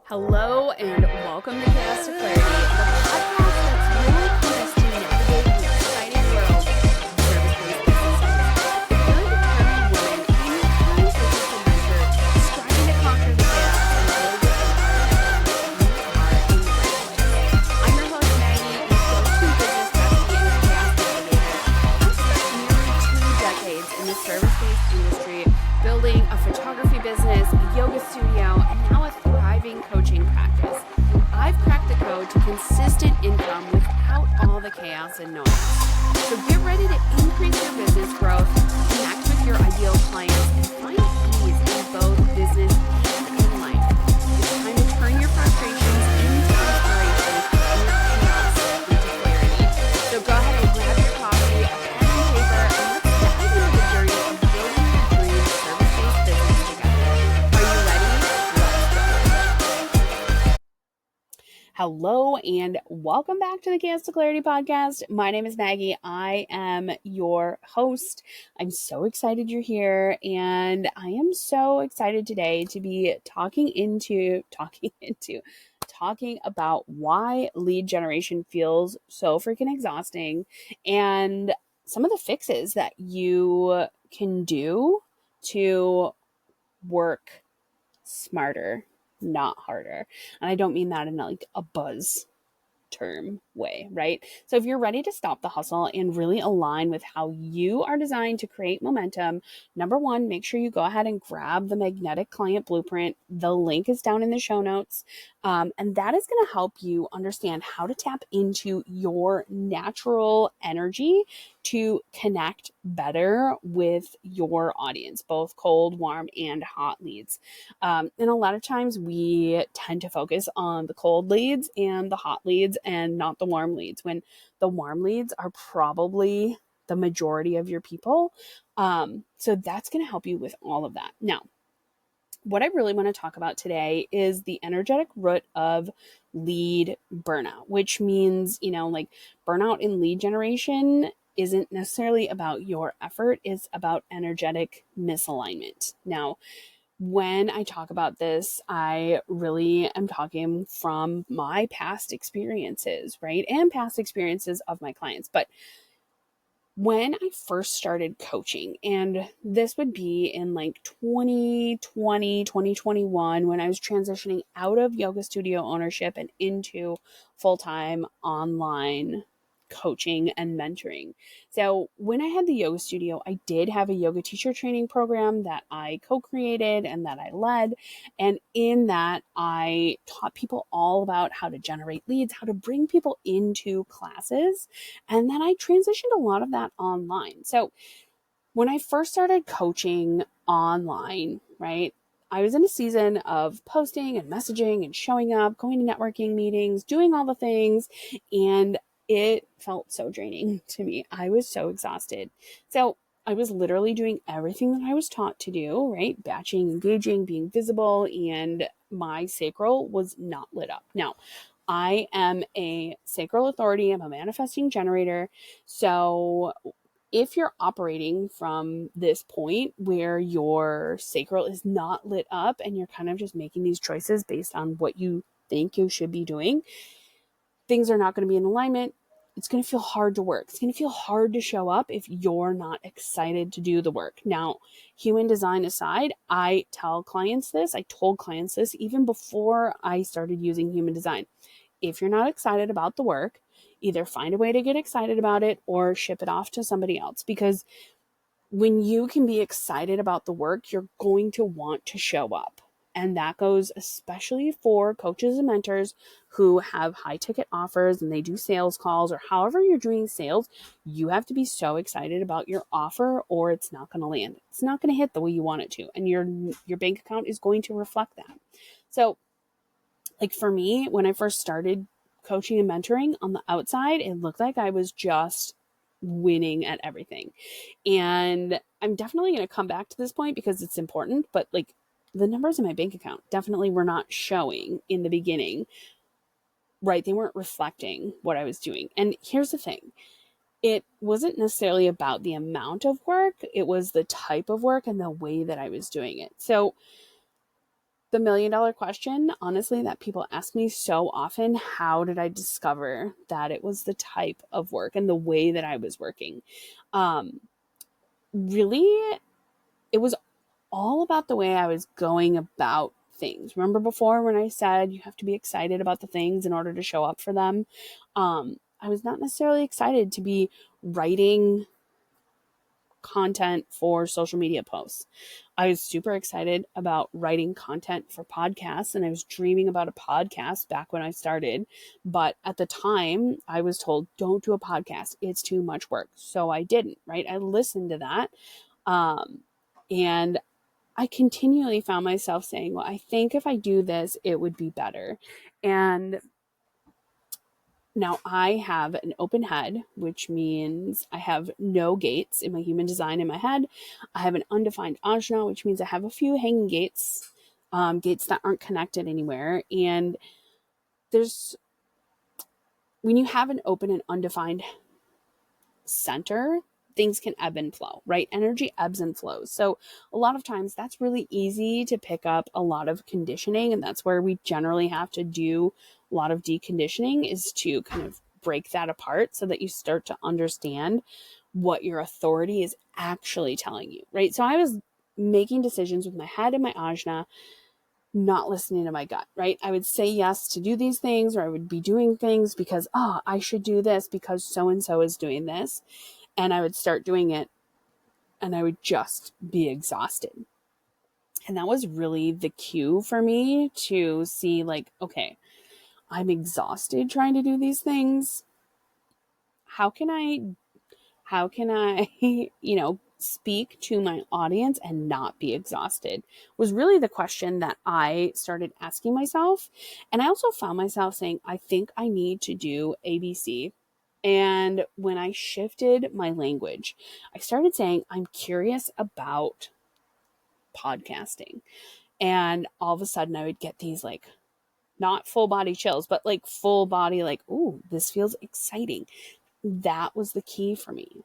Hello and welcome to Chaos to Clarity, the podcast that's your compass to navigate the exciting world of service-based businesses. If you're a determined woman and you're trying to reach a mentor, striving to conquer the chaos and build your empire, you are in the right place. I'm your host, Maggie, your go-to business bestie and chaos navigator. I've spent nearly 2 decades in the service-based industry, building a photography business, a yoga studio, and now a thriving coaching practice. I've cracked the code to consistent income without all the chaos and noise. So get ready to increase your business growth, connect with your ideal clients, and find ease in both business and in life. It's time to turn your frustrations into inspiration and your chaos into clarity. So go ahead and grab your coffee, a pen and paper, and let's dive into the journey of building your dream service-based business together. Are you ready? Let's go. Hello and welcome back to the Chaos to Clarity podcast. My name is Maggie. I am your host. I'm so excited you're here, and I am so excited today to be talking about why lead generation feels so freaking exhausting and some of the fixes that you can do to work smarter, not harder. And I don't mean that in like a buzz term way, right? So if you're ready to stop the hustle and really align with how you are designed to create momentum, number one, make sure you go ahead and grab the magnetic client blueprint. The link is down in the show notes. And that is going to help you understand how to tap into your natural energy to connect better with your audience, both cold, warm, and hot leads. And a lot of times we tend to focus on the cold leads and the hot leads and not the warm leads, when the warm leads are probably the majority of your people. So that's going to help you with all of that. Now, what I really want to talk about today is the energetic root of lead burnout, which means, like burnout in lead generation isn't necessarily about your effort, it's about energetic misalignment. Now, when I talk about this, I really am talking from my past experiences, right? And past experiences of my clients. But when I first started coaching, and this would be in like 2020, 2021, when I was transitioning out of yoga studio ownership and into full-time online coaching and mentoring. So when I had the yoga studio, I did have a yoga teacher training program that I co-created and that I led. And in that, I taught people all about how to generate leads, how to bring people into classes. And then I transitioned a lot of that online. So when I first started coaching online, right, I was in a season of posting and messaging and showing up, going to networking meetings, doing all the things, and it felt so draining to me. I was so exhausted. So I was literally doing everything that I was taught to do, right? Batching, engaging, being visible, and my sacral was not lit up. Now, I am a sacral authority. I'm a manifesting generator. So if you're operating from this point where your sacral is not lit up and you're kind of just making these choices based on what you think you should be doing, things are not going to be in alignment. It's going to feel hard to work. It's going to feel hard to show up if you're not excited to do the work. Now, human design aside, I told clients this even before I started using human design. If you're not excited about the work, either find a way to get excited about it or ship it off to somebody else. Because when you can be excited about the work, you're going to want to show up. And that goes especially for coaches and mentors who have high ticket offers and they do sales calls, or however you're doing sales. You have to be so excited about your offer or it's not going to land. It's not going to hit the way you want it to. And your bank account is going to reflect that. So like for me, when I first started coaching and mentoring on the outside, it looked like I was just winning at everything. And I'm definitely going to come back to this point because it's important, but like the numbers in my bank account definitely were not showing in the beginning, right? They weren't reflecting what I was doing. And here's the thing. It wasn't necessarily about the amount of work. It was the type of work and the way that I was doing it. So The $1,000,000 question, honestly, that people ask me so often, how did I discover that it was the type of work and the way that I was working? Um, Really, it was all about the way I was going about things. Remember before when I said you have to be excited about the things in order to show up for them? I was not necessarily excited to be writing content for social media posts. I was super excited about writing content for podcasts, and I was dreaming about a podcast back when I started. But at the time, I was told, don't do a podcast, it's too much work. So I didn't, right? I listened to that. And I continually found myself saying, well, I think if I do this, it would be better. And now I have an open head, which means I have no gates in my human design in my head. I have an undefined ajna, which means I have a few hanging gates, gates that aren't connected anywhere. And there's, when you have an open and undefined center, things can ebb and flow, right? Energy ebbs and flows. So a lot of times that's really easy to pick up a lot of conditioning. And that's where we generally have to do a lot of deconditioning, is to kind of break that apart so that you start to understand what your authority is actually telling you, right? So I was making decisions with my head and my ajna, not listening to my gut, right? I would say yes to do these things, or I would be doing things because, oh, I should do this because so and so is doing this. And I would start doing it and I would just be exhausted. And that was really the cue for me to see, like, okay, I'm exhausted trying to do these things. How can I, speak to my audience and not be exhausted, was really the question that I started asking myself. And I also found myself saying, I think I need to do ABC. And when I shifted my language, I started saying, I'm curious about podcasting. And all of a sudden I would get these, like, not full body chills, but like full body, like, ooh, this feels exciting. That was the key for me.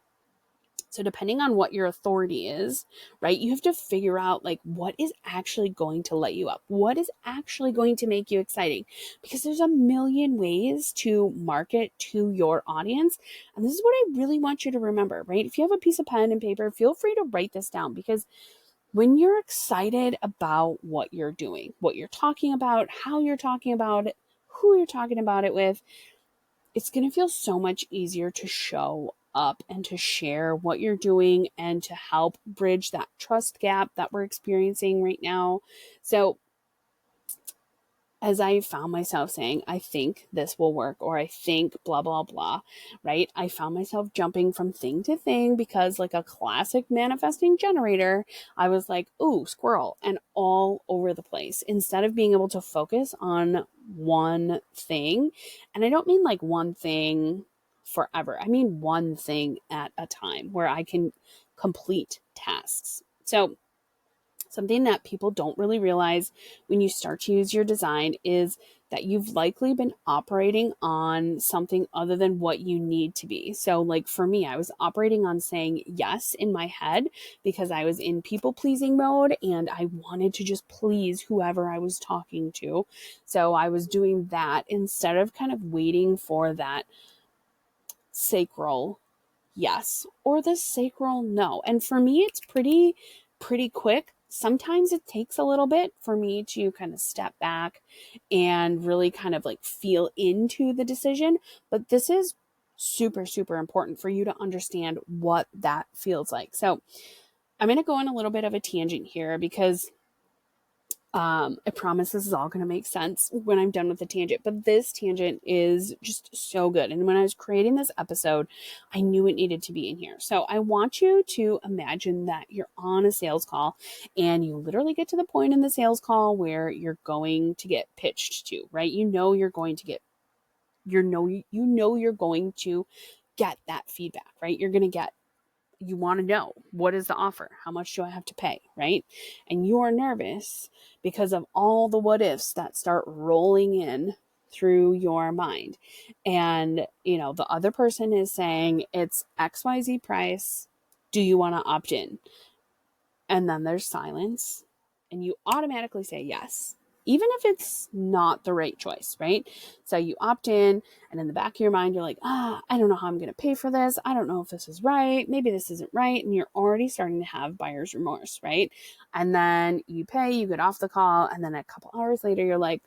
So depending on what your authority is, right, you have to figure out, like, what is actually going to light you up? What is actually going to make you exciting? Because there's a million ways to market to your audience. And this is what I really want you to remember, right? If you have a piece of pen and paper, feel free to write this down, because when you're excited about what you're doing, what you're talking about, how you're talking about it, who you're talking about it with, it's going to feel so much easier to show up and to share what you're doing and to help bridge that trust gap that we're experiencing right now. So as I found myself saying, I think this will work, or I think blah, blah, blah, right? I found myself jumping from thing to thing because, like a classic manifesting generator, I was like, ooh, squirrel, and all over the place instead of being able to focus on one thing. And I don't mean like one thing forever. I mean one thing at a time where I can complete tasks. So something that people don't really realize when you start to use your design is that you've likely been operating on something other than what you need to be. So, like for me, I was operating on saying yes in my head because I was in people pleasing mode and I wanted to just please whoever I was talking to. So, I was doing that instead of kind of waiting for that sacral yes or the sacral no. And for me, it's pretty quick. Sometimes it takes a little bit for me to kind of step back and really kind of like feel into the decision, but this is super, super important for you to understand what that feels like. So I'm going to go on a little bit of a tangent here because I promise this is all going to make sense when I'm done with the tangent, but this tangent is just so good. And when I was creating this episode, I knew it needed to be in here. So I want you to imagine that you're on a sales call and you literally get to the point in the sales call where you're going to get pitched to, right? You know, you're going to get, you're going to get that feedback, right? You want to know, what is the offer? How much do I have to pay? Right? And you are nervous because of all the what ifs that start rolling in through your mind. And, the other person is saying it's XYZ price. Do you want to opt in? And then there's silence. and you automatically say yes, even if it's not the right choice, right? So you opt in, and in the back of your mind, you're like, I don't know how I'm going to pay for this. I don't know if this is right. Maybe this isn't right. And you're already starting to have buyer's remorse, right? And then you pay, you get off the call, and then a couple hours later, you're like,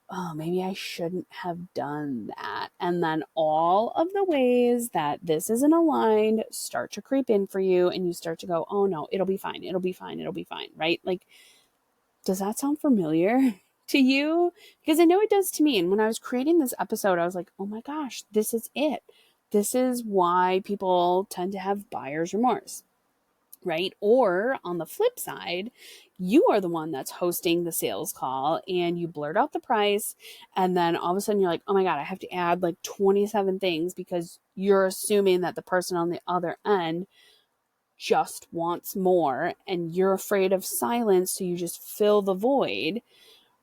oh, maybe I shouldn't have done that. And then all of the ways that this isn't aligned start to creep in for you, and you start to go, oh no, it'll be fine. It'll be fine. It'll be fine, right? Like, does that sound familiar to you? Because I know it does to me. And when I was creating this episode, I was like, oh my gosh, this is it. This is why people tend to have buyer's remorse, right? Or on the flip side, you are the one that's hosting the sales call and you blurt out the price. And then all of a sudden you're like, oh my God, I have to add like 27 things because you're assuming that the person on the other end just wants more and you're afraid of silence. So you just fill the void,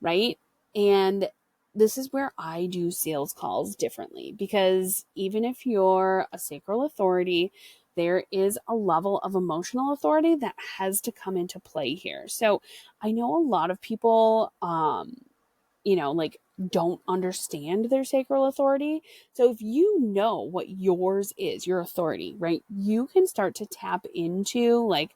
right? And this is where I do sales calls differently, because even if you're a sacral authority, there is a level of emotional authority that has to come into play here. So I know a lot of people, like don't understand their sacral authority. So if you know what yours is, your authority, right, you can start to tap into, like,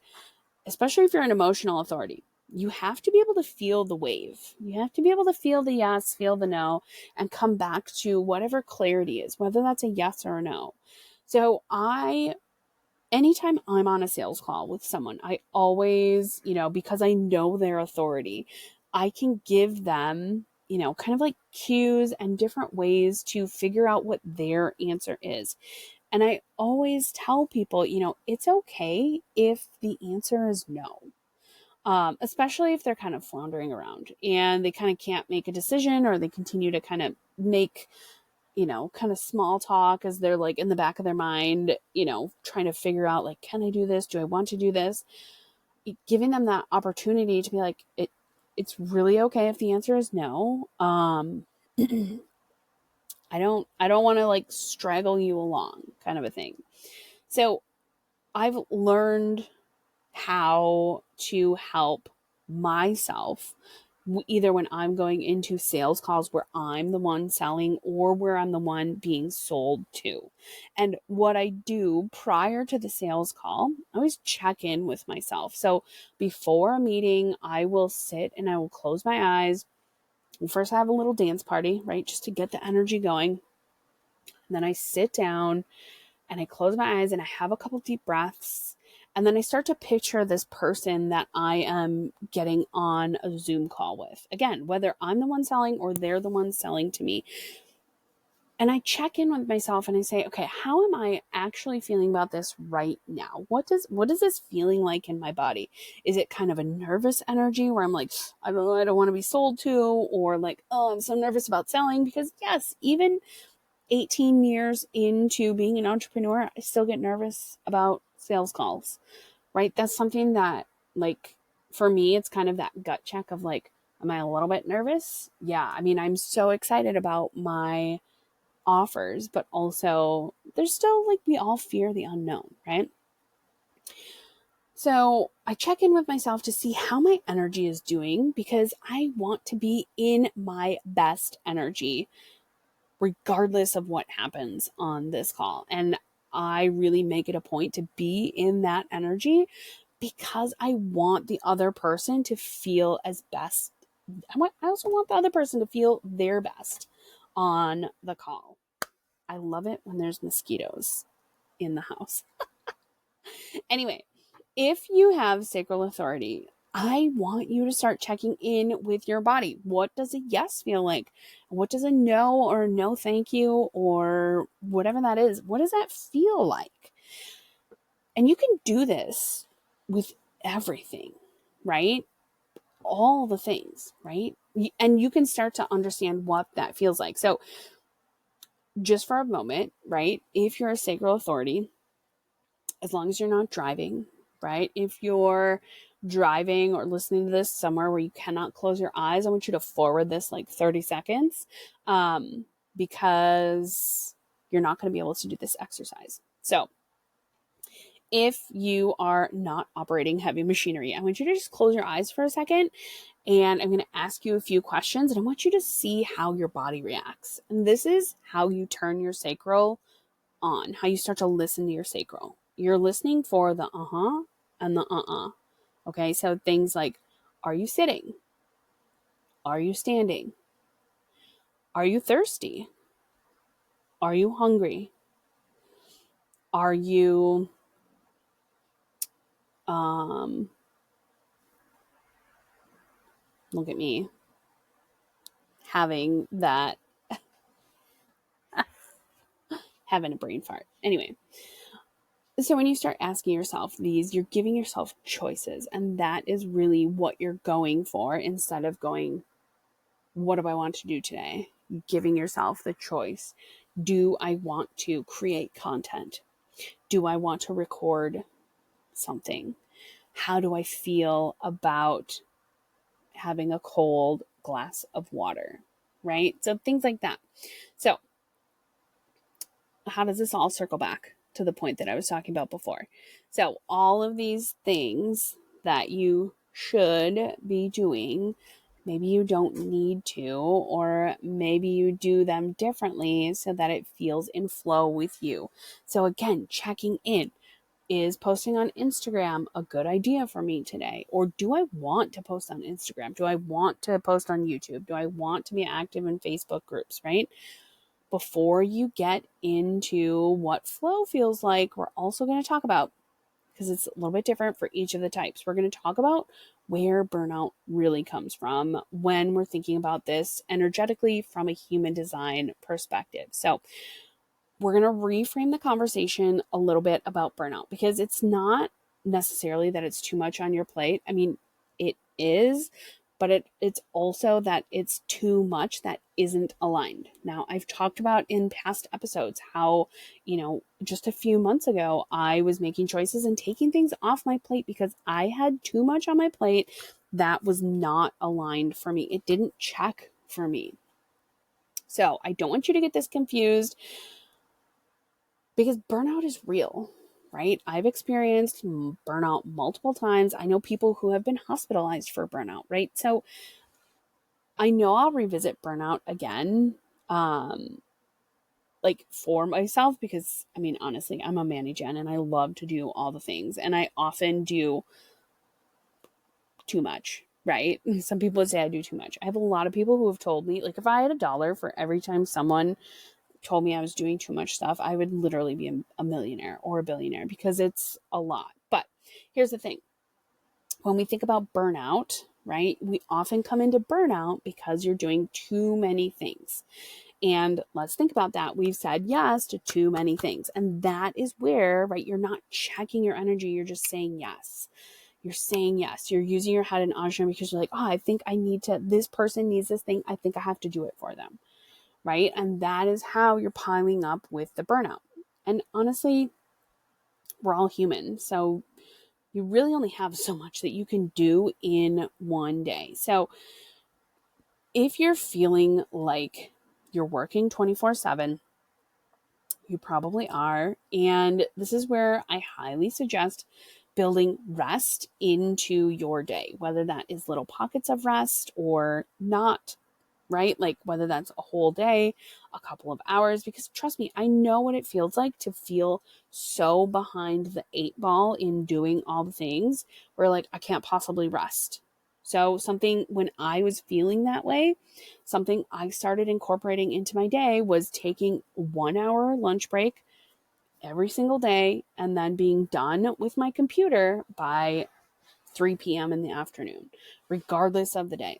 especially if you're an emotional authority, you have to be able to feel the wave. You have to be able to feel the yes, feel the no, and come back to whatever clarity is, whether that's a yes or a no. So anytime I'm on a sales call with someone, I always, because I know their authority, I can give them, kind of like cues and different ways to figure out what their answer is. And I always tell people, it's okay if the answer is no. Especially if they're kind of floundering around and they kind of can't make a decision, or they continue to kind of make, kind of small talk as they're like in the back of their mind, trying to figure out, like, can I do this? Do I want to do this? Giving them that opportunity to be like, it's really okay if the answer is no. I don't want to like straggle you along, kind of a thing. So I've learned how to help myself, either when I'm going into sales calls where I'm the one selling or where I'm the one being sold to. And what I do prior to the sales call, I always check in with myself. So before a meeting, I will sit and I will close my eyes. And first I have a little dance party, right? Just to get the energy going. And then I sit down and I close my eyes and I have a couple deep breaths. And then I start to picture this person that I am getting on a Zoom call with. Again, whether I'm the one selling or they're the one selling to me. And I check in with myself and I say, okay, how am I actually feeling about this right now? What is this feeling like in my body? Is it kind of a nervous energy where I'm like, I don't want to be sold to, or like, oh, I'm so nervous about selling? Because yes, even 18 years into being an entrepreneur, I still get nervous about sales calls, right? That's something that, like, for me, it's kind of that gut check of like, am I a little bit nervous? Yeah. I mean, I'm so excited about my offers, but also there's still, like, we all fear the unknown, right? So I check in with myself to see how my energy is doing, because I want to be in my best energy regardless of what happens on this call. And I really make it a point to be in that energy because I want the other person to feel as best. I also want the other person to feel their best on the call. I love it when there's mosquitoes in the house. Anyway, if you have sacral authority, I want you to start checking in with your body. What does a yes feel like? What does a no or no thank you or whatever that is, what does that feel like? And you can do this with everything, right? All the things, right? And you can start to understand what that feels like. So just for a moment, right? If you're a sacral authority, as long as you're not driving, right? If you're driving or listening to this somewhere where you cannot close your eyes, I want you to forward this like 30 seconds because you're not going to be able to do this exercise. So if you are not operating heavy machinery, I want you to just close your eyes for a second, and I'm going to ask you a few questions, and I want you to see how your body reacts. And this is how you turn your sacral on, how you start to listen to your sacral. You're listening for the uh-huh and the uh-uh. Okay, so things like, are you sitting? Are you standing? Are you thirsty? Are you hungry? Are you um look at me having that having a brain fart. Anyway, so when you start asking yourself these, you're giving yourself choices, and that is really what you're going for instead of going, what do I want to do today? Giving yourself the choice. Do I want to create content? Do I want to record something? How do I feel about having a cold glass of water? Right? So things like that. So how does this all circle back to the point that I was talking about before? So all of these things that you should be doing, maybe you don't need to, or maybe you do them differently so that it feels in flow with you. So again, checking in. Is posting on Instagram a good idea for me today? Or do I want to post on Instagram? Do I want to post on YouTube? Do I want to be active in Facebook groups, right? Before you get into what flow feels like, we're also going to talk about, because it's a little bit different for each of the types, we're going to talk about where burnout really comes from when we're thinking about this energetically from a human design perspective. So we're going to reframe the conversation a little bit about burnout, because it's not necessarily that it's too much on your plate. I mean, it is, but it's also that it's too much that isn't aligned. Now, I've talked about in past episodes how, just a few months ago, I was making choices and taking things off my plate because I had too much on my plate that was not aligned for me. It didn't check for me. So I don't want you to get this confused, because burnout is real, right? I've experienced burnout multiple times. I know people who have been hospitalized for burnout, right? So I know I'll revisit burnout again, like for myself, because I mean, honestly, I'm a Manny-gen and I love to do all the things, and I often do too much, right? Some people would say I do too much. I have a lot of people who have told me, like, if I had $1 for every time someone told me I was doing too much stuff, I would literally be a millionaire or a billionaire, because it's a lot. But here's the thing. When we think about burnout, right, we often come into burnout because you're doing too many things. And let's think about that. We've said yes to too many things. And that is where, right, you're not checking your energy. You're just saying yes. You're saying yes. You're using your head in ajna because you're like, oh, I think I need to, this person needs this thing. I think I have to do it for them. Right? And that is how you're piling up with the burnout. And honestly, we're all human. So you really only have so much that you can do in one day. So if you're feeling like you're working 24/7, you probably are. And this is where I highly suggest building rest into your day, whether that is little pockets of rest or not, right? Like whether that's a whole day, a couple of hours, because trust me, I know what it feels like to feel so behind the 8 ball in doing all the things where like I can't possibly rest. So something, when I was feeling that way, something I started incorporating into my day was taking 1 hour lunch break every single day and then being done with my computer by 3 p.m. in the afternoon, regardless of the day.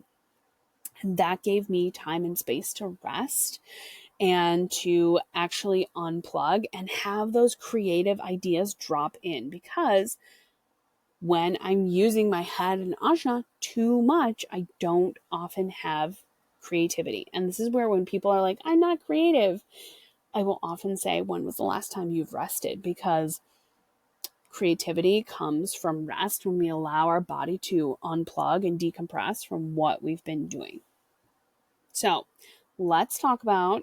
And that gave me time and space to rest and to actually unplug and have those creative ideas drop in. Because when I'm using my head and ajna too much, I don't often have creativity. And this is where, when people are like, I'm not creative, I will often say, when was the last time you've rested? Because creativity comes from rest, when we allow our body to unplug and decompress from what we've been doing. So let's talk about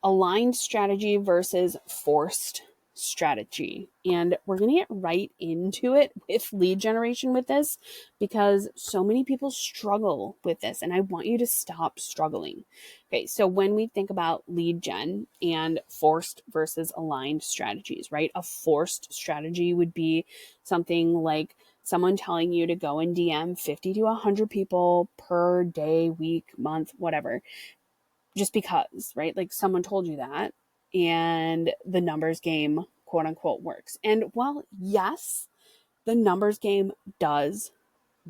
aligned strategy versus forced strategy. And we're going to get right into it with lead generation with this because so many people struggle with this and I want you to stop struggling. Okay, so when we think about lead gen and forced versus aligned strategies, right? A forced strategy would be something like someone telling you to go and DM 50 to 100 people per day, week, month, whatever, just because, right? Like someone told you that and the numbers game, quote unquote, works. And while, yes, the numbers game does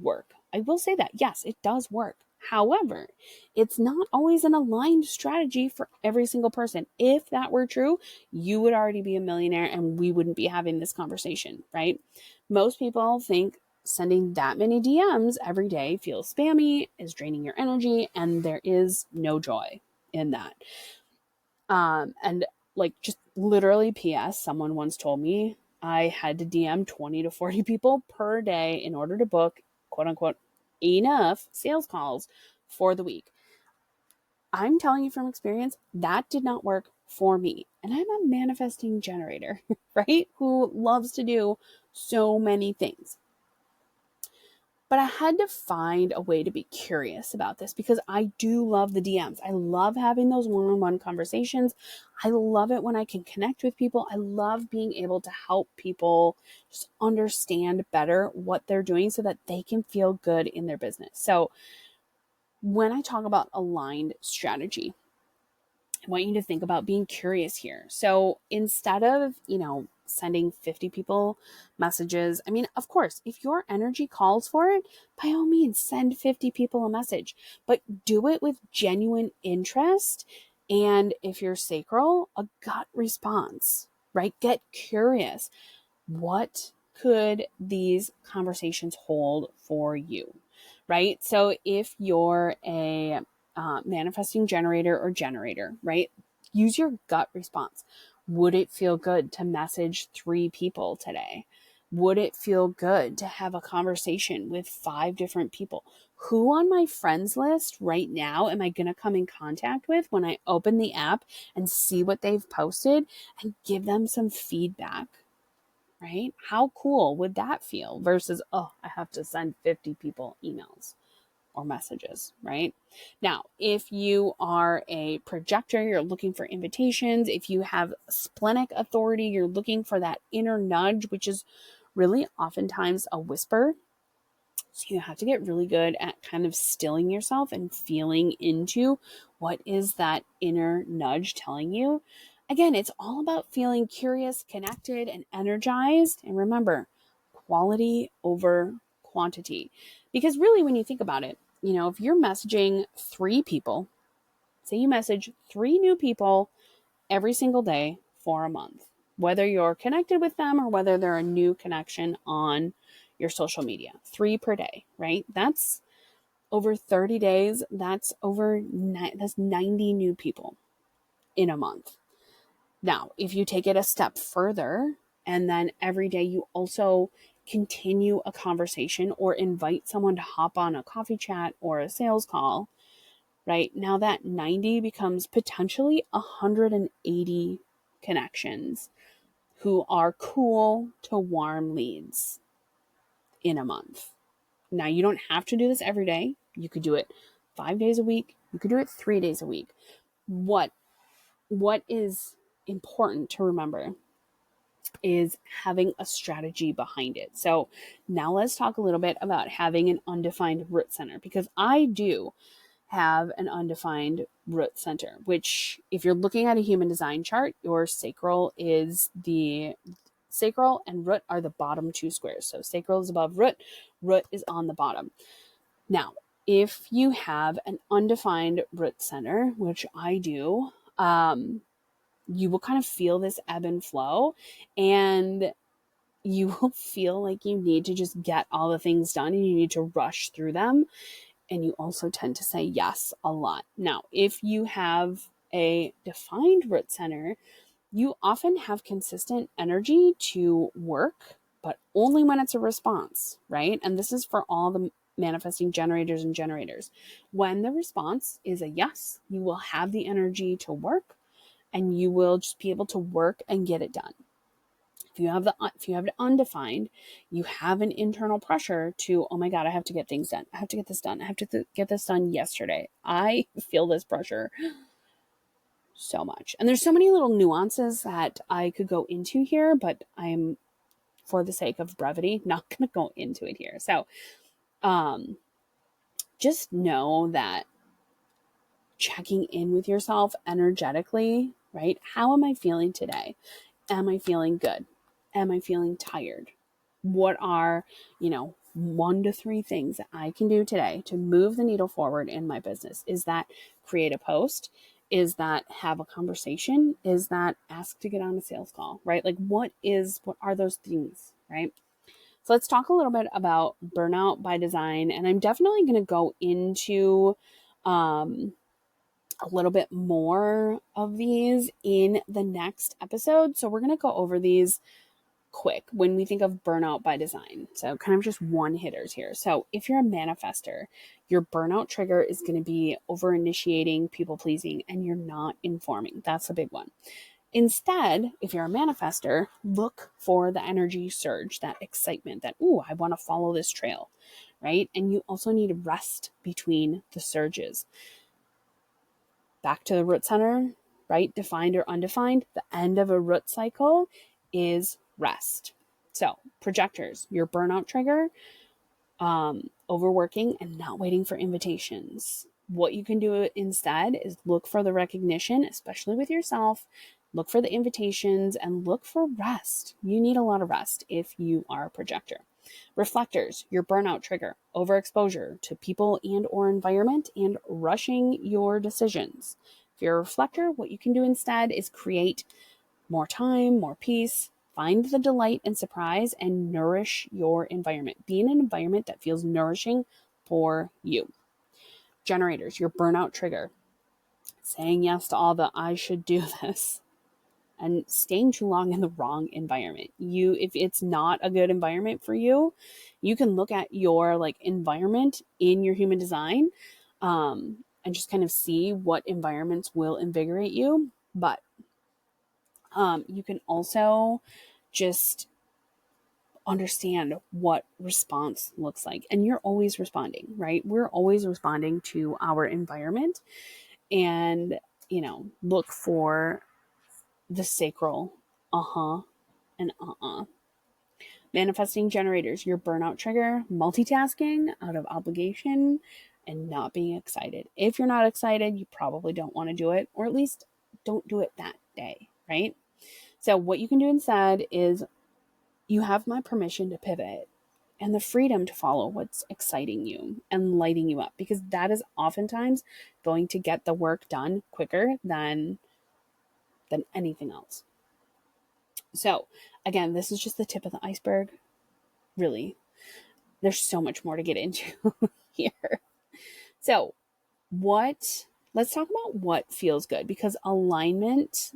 work, I will say that, yes, it does work. However, it's not always an aligned strategy for every single person. If that were true, you would already be a millionaire and we wouldn't be having this conversation, right? Most people think sending that many DMs every day feels spammy, is draining your energy, and there is no joy in that. And like just literally PS, someone once told me I had to DM 20 to 40 people per day in order to book quote unquote enough sales calls for the week. I'm telling you from experience, that did not work for me. And I'm a manifesting generator, right? Who loves to do so many things. But I had to find a way to be curious about this because I do love the DMs. I love having those one-on-one conversations. I love it when I can connect with people. I love being able to help people just understand better what they're doing so that they can feel good in their business. So when I talk about aligned strategy, I want you to think about being curious here. So instead of, sending 50 people messages, I mean, of course, if your energy calls for it, by all means, send 50 people a message, but do it with genuine interest. And if you're sacral, a gut response, right? Get curious. What could these conversations hold for you, right? So if you're a manifesting generator or generator, right? Use your gut response. Would it feel good to message 3 people today? Would it feel good to have a conversation with 5 different people? Who on my friends list right now am I going to come in contact with when I open the app and see what they've posted and give them some feedback? Right? How cool would that feel versus, oh, I have to send 50 people emails or messages, right? Now, if you are a projector, you're looking for invitations. If you have splenic authority, you're looking for that inner nudge, which is really oftentimes a whisper. So you have to get really good at kind of stilling yourself and feeling into what is that inner nudge telling you. Again, it's all about feeling curious, connected, and energized. And remember, quality over quantity. Because really, when you think about it, if you're messaging 3 people, say you message 3 new people every single day for a month, whether you're connected with them or whether they're a new connection on your social media, 3 per day, right? That's over 30 days. That's that's 90 new people in a month. Now, if you take it a step further and then every day you also continue a conversation or invite someone to hop on a coffee chat or a sales call, right? Now that 90 becomes potentially 180 connections who are cool to warm leads in a month. Now, you don't have to do this every day. You could do it 5 days a week. You could do it 3 days a week. What is important to remember is having a strategy behind it. So now let's talk a little bit about having an undefined root center, because I do have an undefined root center, which if you're looking at a human design chart, your sacral is the sacral and root are the bottom 2 squares. So sacral is above root, root is on the bottom. Now, if you have an undefined root center, which I do, you will kind of feel this ebb and flow, and you will feel like you need to just get all the things done and you need to rush through them. And you also tend to say yes a lot. Now, if you have a defined root center, you often have consistent energy to work, but only when it's a response, right? And this is for all the manifesting generators and generators. When the response is a yes, you will have the energy to work and you will just be able to work and get it done. if you have it undefined, you have an internal pressure to, oh my God, I have to get things done. I have to get this done. I have to get this done yesterday. I feel this pressure so much. And there's so many little nuances that I could go into here, but I'm, for the sake of brevity, not going to go into it here. So, just know that checking in with yourself energetically, right? How am I feeling today? Am I feeling good? Am I feeling tired? What are, 1 to 3 things that I can do today to move the needle forward in my business? Is that create a post? Is that have a conversation? Is that ask to get on a sales call, right? Like what are those things, right? So let's talk a little bit about burnout by design. And I'm definitely going to go into a little bit more of these in the next episode. So we're going to go over these quick when we think of burnout by design. So kind of just one hitters here. So if you're a manifester, your burnout trigger is going to be over initiating, people pleasing, and you're not informing. That's a big one. Instead, if you're a manifester, look for the energy surge, that excitement, that, ooh, I want to follow this trail, right? And you also need rest between the surges. Back to the root center, right? Defined or undefined. The end of a root cycle is rest. So, projectors, your burnout trigger, overworking and not waiting for invitations. What you can do instead is look for the recognition, especially with yourself. Look for the invitations and look for rest. You need a lot of rest if you are a projector. Reflectors, your burnout trigger, overexposure to people and or environment and rushing your decisions. If you're a reflector, what you can do instead is create more time, more peace, find the delight and surprise and nourish your environment. Be in an environment that feels nourishing for you. Generators, your burnout trigger, saying yes to all the I should do this and staying too long in the wrong environment. If it's not a good environment for you, you can look at your environment in your human design, and just kind of see what environments will invigorate you. But you can also just understand what response looks like. And you're always responding, right? We're always responding to our environment, and, look for the sacral and Manifesting generators, your burnout trigger, multitasking out of obligation and not being excited. If you're not excited, you probably don't want to do it, or at least don't do it that day, right? So what you can do instead is you have my permission to pivot and the freedom to follow what's exciting you and lighting you up, because that is oftentimes going to get the work done quicker than anything else. So again, this is just the tip of the iceberg. Really, there's so much more to get into here. So let's talk about what feels good, because alignment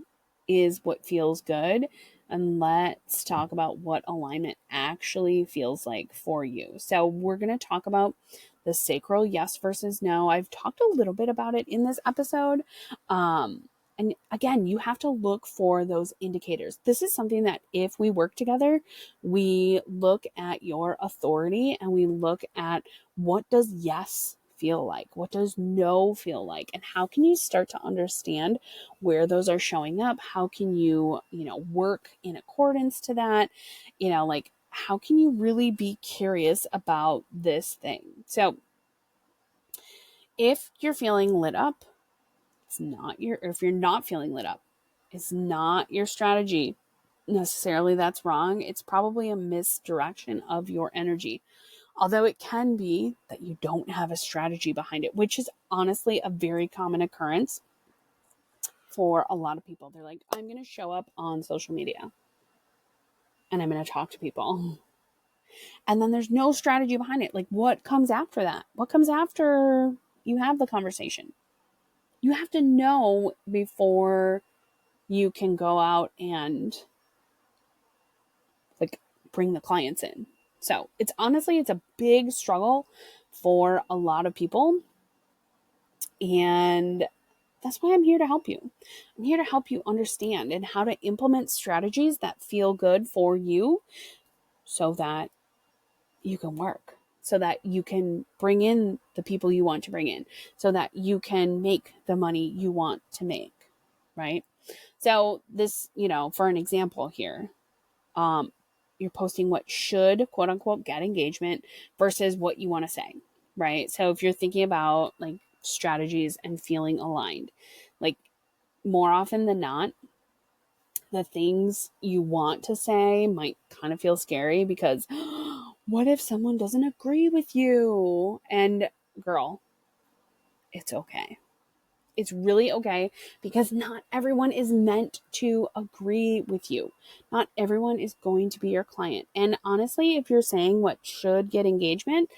is what feels good. And let's talk about what alignment actually feels like for you. So we're going to talk about the sacral yes versus no. I've talked a little bit about it in this episode. And again, you have to look for those indicators. This is something that if we work together, we look at your authority and we look at what does yes feel like? What does no feel like? And how can you start to understand where those are showing up? How can you, work in accordance to that? How can you really be curious about this thing? So if you're feeling lit up, if you're not feeling lit up, it's not your strategy necessarily that's wrong. It's probably a misdirection of your energy. Although it can be that you don't have a strategy behind it, which is honestly a very common occurrence for a lot of people. They're like, I'm going to show up on social media and I'm going to talk to people. And then there's no strategy behind it. Like, what comes after that? What comes after you have the conversation? You have to know before you can go out and bring the clients in. So it's a big struggle for a lot of people. And That's why I'm here to help you. I'm here to help you understand and how to implement strategies that feel good for you so that you can work, so that you can bring in the people you want to bring in, so that you can make the money you want to make, right? So this, for an example here, you're posting what should quote unquote get engagement versus what you want to say, right? So if you're thinking about like strategies and feeling aligned, like more often than not, the things you want to say might kind of feel scary because what if someone doesn't agree with you? And girl, it's okay. It's really okay because not everyone is meant to agree with you. Not everyone is going to be your client. And honestly, if you're saying what should get engagement,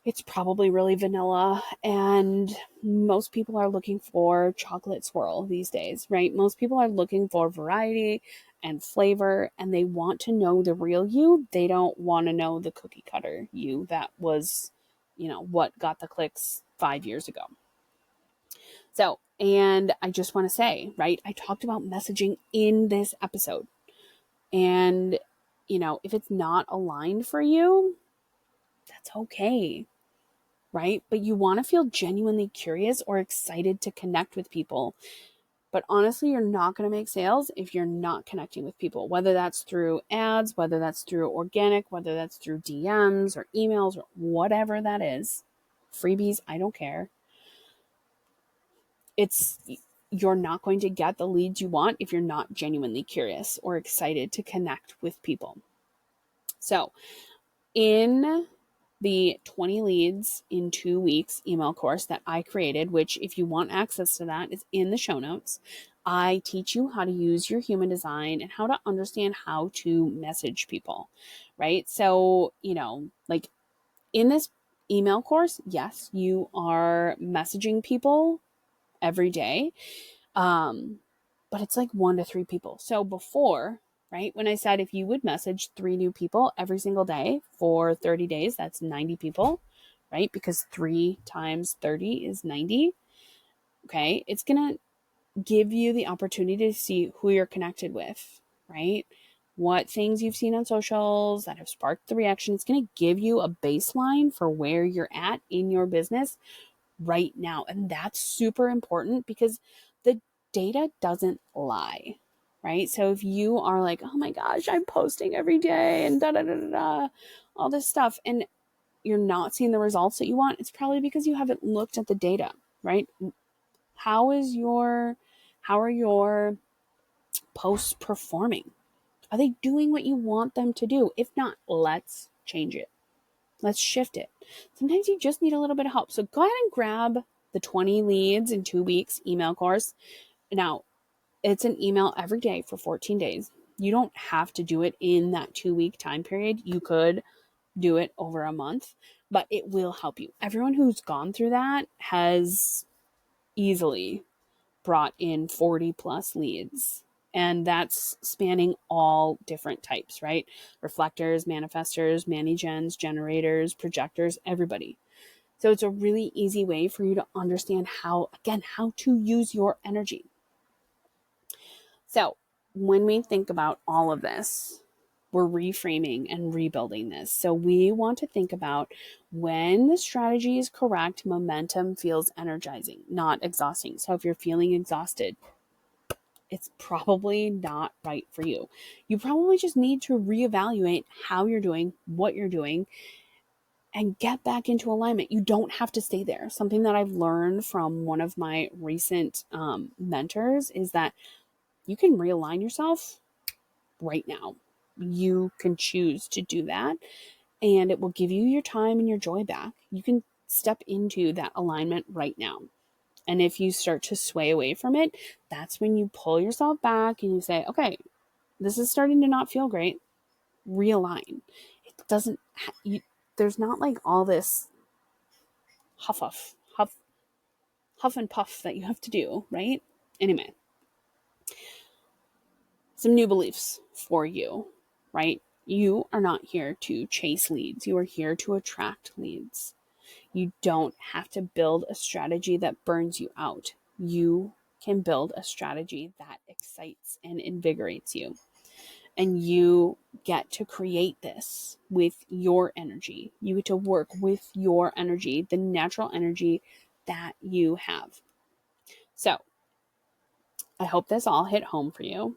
it's probably really vanilla, and most people are looking for chocolate swirl these days, right? Most people are looking for variety and flavor, and they want to know the real you. They don't want to know the cookie cutter you that was, what got the clicks 5 years ago. So, and I just want to say, right, I talked about messaging in this episode. And, if it's not aligned for you, that's okay, right? But you want to feel genuinely curious or excited to connect with people. But honestly, you're not going to make sales if you're not connecting with people, whether that's through ads, whether that's through organic, whether that's through DMs or emails or whatever that is. Freebies, I don't care. You're not going to get the leads you want if you're not genuinely curious or excited to connect with people. So in the 20 leads in 2 weeks email course that I created, which if you want access to that is in the show notes, I teach you how to use your human design and how to understand how to message people, right? So, like in this email course, yes, you are messaging people every day. But it's like 1 to 3 people. So before, right, when I said if you would message 3 new people every single day for 30 days, that's 90 people, right? Because 3 times 30 is 90. Okay. It's going to give you the opportunity to see who you're connected with, right? What things you've seen on socials that have sparked the reaction. It's going to give you a baseline for where you're at in your business right now. And that's super important because the data doesn't lie, right? So if you are like, oh my gosh, I'm posting every day and all this stuff, and you're not seeing the results that you want, it's probably because you haven't looked at the data, right? How are your posts performing? Are they doing what you want them to do? If not, let's change it. Let's shift it. Sometimes you just need a little bit of help. So go ahead and grab the 20 leads in 2 weeks email course. Now, it's an email every day for 14 days. You don't have to do it in that 2-week time period. You could do it over a month, but it will help you. Everyone who's gone through that has easily brought in 40 plus leads. And that's spanning all different types, right? Reflectors, manifestors, mani-gens, generators, projectors, everybody. So it's a really easy way for you to understand how to use your energy. So when we think about all of this, we're reframing and rebuilding this. So we want to think about when the strategy is correct, momentum feels energizing, not exhausting. So if you're feeling exhausted, it's probably not right for you. You probably just need to reevaluate how you're doing, what you're doing, and get back into alignment. You don't have to stay there. Something that I've learned from one of my recent mentors is that you can realign yourself right now. You can choose to do that, and it will give you your time and your joy back. You can step into that alignment right now. And if you start to sway away from it, that's when you pull yourself back and you say, okay, this is starting to not feel great. Realign. It doesn't, there's not like all this huff and puff that you have to do, right? Anyway, some new beliefs for you, right? You are not here to chase leads. You are here to attract leads. You don't have to build a strategy that burns you out. you can build a strategy that excites and invigorates you. And you get to create this with your energy. You get to work with your energy, the natural energy that you have. So I hope this all hit home for you.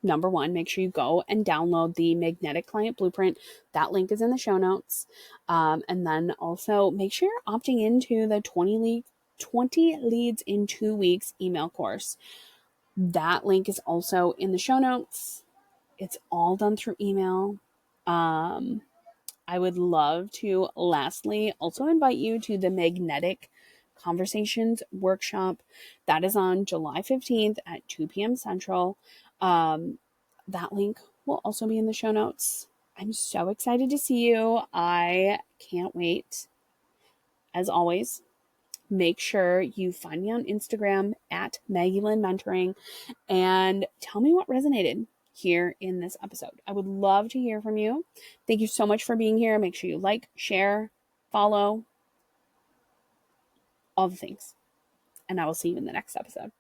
Number one, make sure you go and download the Magnetic Client Blueprint. That link is in the show notes. And then also make sure you're opting into the 20 leads in 2 weeks email course. That link is also in the show notes. It's all done through email. I would love to lastly also invite you to the Magnetic Conversations workshop. That is on July 15th at 2 p.m. Central. That link will also be in the show notes. I'm so excited to see you. I can't wait. As always, make sure you find me on Instagram at Maggie Lynn Mentoring and tell me what resonated here in this episode. I would love to hear from you. Thank you so much for being here. Make sure you like, share, follow, all the things. And I will see you in the next episode.